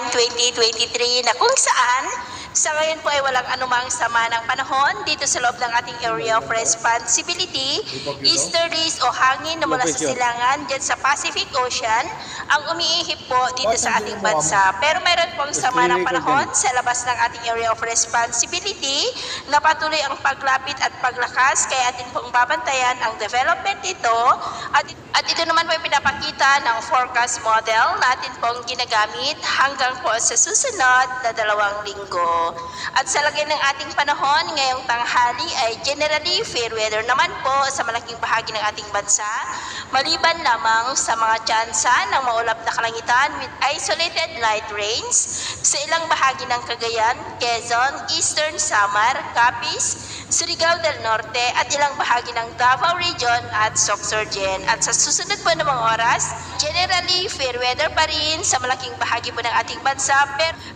2023 na kung saan sa ngayon po ay walang anumang sama ng panahon dito sa loob ng ating area of responsibility. Easterlies o hangin na mula sa silangan dyan sa Pacific Ocean ang umiihip po dito sa ating bansa. Pero mayroon pong sama ng panahon sa labas ng ating area of responsibility na patuloy ang paglapit at paglakas kaya atin pong babantayan ang development nito at ito naman po ay pinapakita ng forecast model natin pong ginagamit hanggang po sa susunod na 2 linggo. At sa lagay ng ating panahon ngayong tanghali ay generally fair weather naman po sa malaking bahagi ng ating bansa, maliban lamang sa mga tsansa ng maulap na kalangitan with isolated light rains sa ilang bahagi ng Cagayan, Quezon, Eastern Samar, Capiz, Surigao del Norte at ilang bahagi ng Davao Region at Sorsogon. At sa susunod po ng mga oras, generally fair weather pa rin sa malaking bahagi po ng ating bansa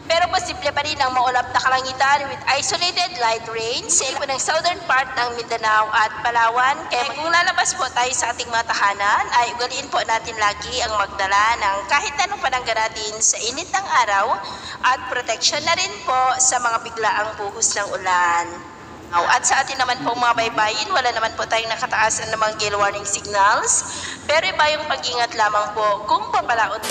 pero posible pa rin ang maulap na kalangitan with isolated light rains sa iba ng southern part ng Mindanao at Palawan. Kaya kung lalabas po tayo sa ating mga tahanan ay ugaliin po natin lagi ang magdala ng kahit anong panangga natin sa init ng araw at protection na rin po sa mga biglaang buhos ng ulan. At sa atin naman pong mga baybayin, wala naman po tayong nakataas na namang gale warning signals, pero iba yung pag-ingat lamang po kung papalaot.